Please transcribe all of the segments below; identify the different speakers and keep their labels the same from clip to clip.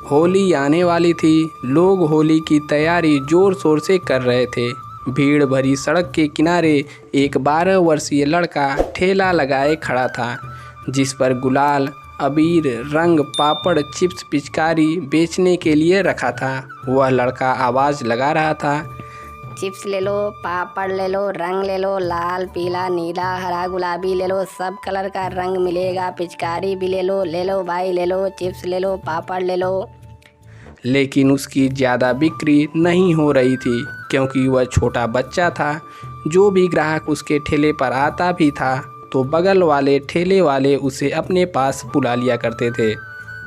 Speaker 1: होली आने वाली थी। लोग होली की तैयारी जोर शोर से कर रहे थे। भीड़ भरी सड़क के किनारे एक 12 वर्षीय लड़का ठेला लगाए खड़ा था, जिस पर गुलाल, अबीर, रंग, पापड़, चिप्स, पिचकारी बेचने के लिए रखा था। वह लड़का आवाज़ लगा रहा था,
Speaker 2: चिप्स ले लो, पापड़ ले लो, रंग ले लो, लाल, पीला, नीला, हरा, गुलाबी ले लो, सब कलर का रंग मिलेगा। पिचकारी भी ले लो भाई, ले लो, चिप्स ले लो, पापड़ ले लो।
Speaker 1: लेकिन उसकी ज़्यादा बिक्री नहीं हो रही थी, क्योंकि वह छोटा बच्चा था। जो भी ग्राहक उसके ठेले पर आता भी था तो बगल वाले ठेले वाले उसे अपने पास बुला लिया करते थे।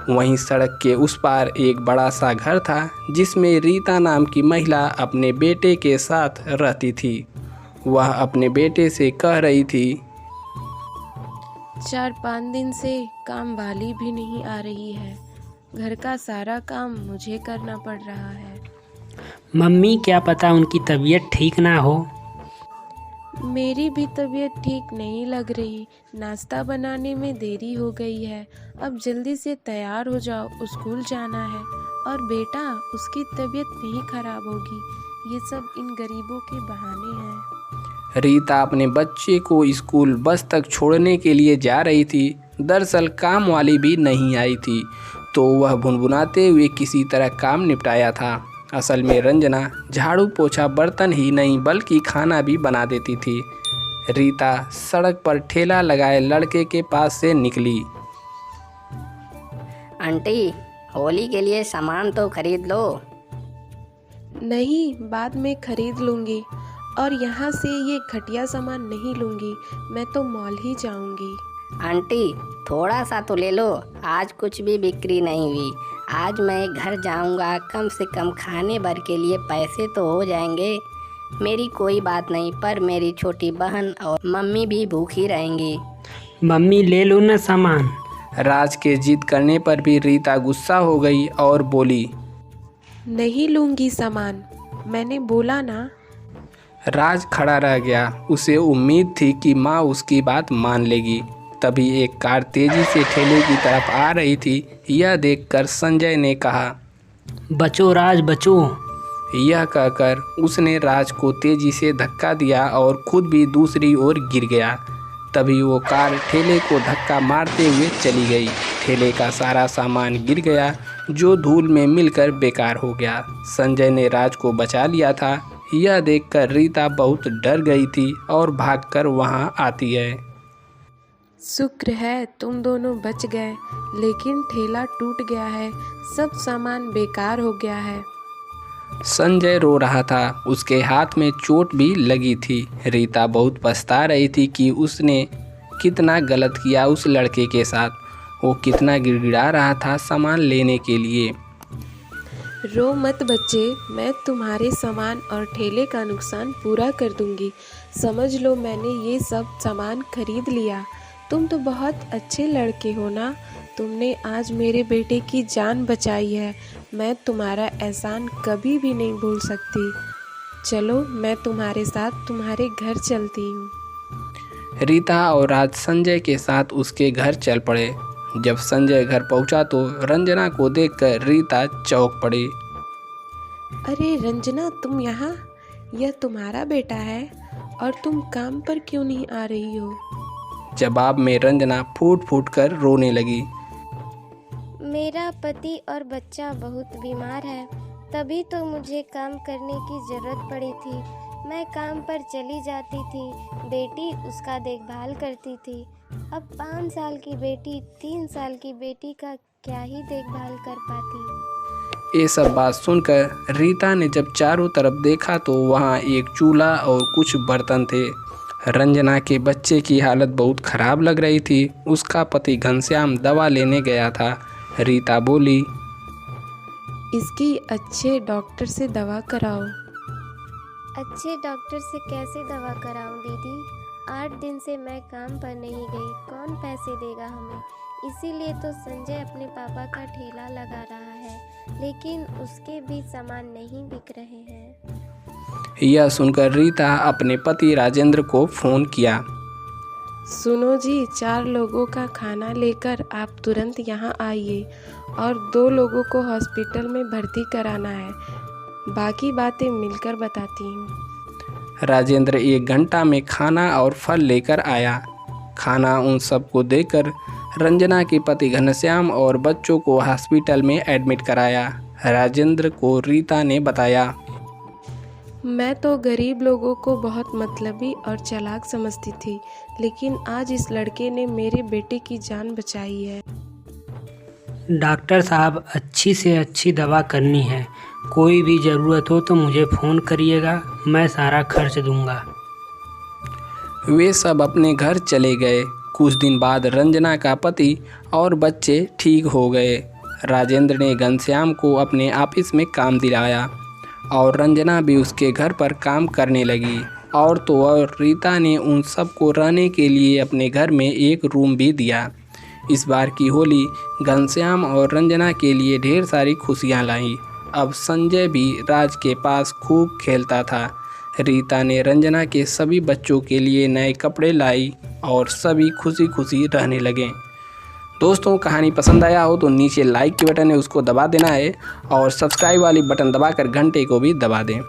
Speaker 1: वहीं सड़क के उस पार एक बड़ा सा घर था, जिसमें रीता नाम की महिला अपने बेटे के साथ रहती थी। वह अपने बेटे से कह रही थी,
Speaker 3: 4-5 दिन से काम वाली भी नहीं आ रही है। घर का सारा काम मुझे करना पड़ रहा है।
Speaker 4: मम्मी, क्या पता उनकी तबीयत ठीक ना हो।
Speaker 3: मेरी भी तबीयत ठीक नहीं लग रही। नाश्ता बनाने में देरी हो गई है। अब जल्दी से तैयार हो जाओ, स्कूल जाना है। और बेटा, उसकी तबीयत नहीं खराब होगी। ये सब इन गरीबों के बहाने हैं।
Speaker 1: रीता अपने बच्चे को स्कूल बस तक छोड़ने के लिए जा रही थी। दरअसल काम वाली भी नहीं आई थी, तो वह भुनभुनाते हुए किसी तरह काम निपटाया था। असल में रंजना झाड़ू पोछा बर्तन ही नहीं बल्कि खाना भी बना देती थी। रीता सड़क पर ठेला लगाए लड़के के पास से निकली।
Speaker 2: आंटी, होली के लिए सामान तो खरीद लो।
Speaker 3: नहीं, बाद में खरीद लूँगी। और यहाँ से ये घटिया सामान नहीं लूँगी। मैं तो मॉल ही जाऊँगी।
Speaker 2: आंटी, थोड़ा सा तो ले लो। आज कुछ भी बिक्री नहीं हुई। आज मैं घर जाऊंगा, कम से कम खाने भर के लिए पैसे तो हो जाएंगे। मेरी कोई बात नहीं, पर मेरी छोटी बहन और मम्मी भी भूखी रहेंगी।
Speaker 4: मम्मी, ले लो ना सामान।
Speaker 1: राज के जिद करने पर भी रीता गुस्सा हो गई और बोली,
Speaker 3: नहीं लूँगी सामान, मैंने बोला ना।
Speaker 1: राज खड़ा रह गया। उसे उम्मीद थी कि माँ उसकी बात मान लेगी। तभी एक कार तेजी से ठेले की तरफ आ रही थी। यह देखकर संजय ने कहा,
Speaker 4: बचो राज, बचो।
Speaker 1: यह कहकर उसने राज को तेजी से धक्का दिया और खुद भी दूसरी ओर गिर गया। तभी वो कार ठेले को धक्का मारते हुए चली गई। ठेले का सारा सामान गिर गया, जो धूल में मिलकर बेकार हो गया। संजय ने राज को बचा लिया था। यह देखकर रीता बहुत डर गई थी और भागकर वहां आती है।
Speaker 3: शुक्र है तुम दोनों बच गए, लेकिन ठेला टूट गया है, सब सामान बेकार हो गया है।
Speaker 1: संजय रो रहा था। उसके हाथ में चोट भी लगी थी। रीता बहुत पछता रही थी कि उसने कितना गलत किया उस लड़के के साथ। वो कितना गिड़गिड़ा रहा था सामान लेने के लिए।
Speaker 3: रो मत बच्चे, मैं तुम्हारे सामान और ठेले का नुकसान पूरा कर दूंगी। समझ लो मैंने ये सब सामान खरीद लिया। तुम तो बहुत अच्छे लड़के हो ना। तुमने आज मेरे बेटे की जान बचाई है। मैं तुम्हारा एहसान कभी भी नहीं भूल सकती। चलो, मैं तुम्हारे साथ तुम्हारे घर चलती हूँ।
Speaker 1: रीता और राज संजय के साथ उसके घर चल पड़े। जब संजय घर पहुंचा तो रंजना को देखकर रीता चौंक पड़ी।
Speaker 3: अरे रंजना, तुम यहाँ? यह तुम्हारा बेटा है? और तुम काम पर क्यों नहीं आ रही हो?
Speaker 1: जवाब में रंजना फूट फूट कर रोने लगी।
Speaker 5: मेरा पति और बच्चा बहुत बीमार है, तभी तो मुझे काम करने की ज़रूरत पड़ी थी। मैं काम पर चली जाती थी, बेटी उसका देखभाल करती थी। अब 5 साल की बेटी 3 साल की बेटी का क्या ही देखभाल कर पाती।
Speaker 1: ये सब बात सुनकर रीता ने जब चारों तरफ देखा तो वहाँ एक चूल्हा और कुछ बर्तन थे। रंजना के बच्चे की हालत बहुत ख़राब लग रही थी। उसका पति घनश्याम दवा लेने गया था। रीता बोली,
Speaker 3: इसकी अच्छे डॉक्टर से दवा कराओ।
Speaker 5: अच्छे डॉक्टर से कैसे दवा कराऊं दीदी? 8 दिन से मैं काम पर नहीं गई, कौन पैसे देगा हमें? इसीलिए तो संजय अपने पापा का ठेला लगा रहा है, लेकिन उसके भी सामान नहीं बिक रहे हैं।
Speaker 1: यह सुनकर रीता अपने पति राजेंद्र को फ़ोन किया।
Speaker 3: सुनो जी, 4 लोगों का खाना लेकर आप तुरंत यहाँ आइए और 2 लोगों को हॉस्पिटल में भर्ती कराना है। बाकी बातें मिलकर बताती हूँ।
Speaker 1: राजेंद्र 1 घंटा में खाना और फल लेकर आया। खाना उन सबको देकर रंजना के पति घनश्याम और बच्चों को हॉस्पिटल में एडमिट कराया। राजेंद्र को रीता ने बताया,
Speaker 3: मैं तो गरीब लोगों को बहुत मतलबी और चालाक समझती थी, लेकिन आज इस लड़के ने मेरे बेटे की जान बचाई है।
Speaker 4: डॉक्टर साहब, अच्छी से अच्छी दवा करनी है। कोई भी ज़रूरत हो तो मुझे फ़ोन करिएगा, मैं सारा खर्च दूंगा।
Speaker 1: वे सब अपने घर चले गए। कुछ दिन बाद रंजना का पति और बच्चे ठीक हो गए। राजेंद्र ने घनश्याम को अपने ऑफिस में काम दिलाया और रंजना भी उसके घर पर काम करने लगी। और तो और रीता ने उन सबको रहने के लिए अपने घर में एक रूम भी दिया। इस बार की होली घनश्याम और रंजना के लिए ढेर सारी खुशियाँ लाई। अब संजय भी राज के पास खूब खेलता था। रीता ने रंजना के सभी बच्चों के लिए नए कपड़े लाई और सभी खुशी खुशी रहने लगे। दोस्तों, कहानी पसंद आया हो तो नीचे लाइक के बटन है उसको दबा देना है और सब्सक्राइब वाली बटन दबाकर घंटे को भी दबा दें।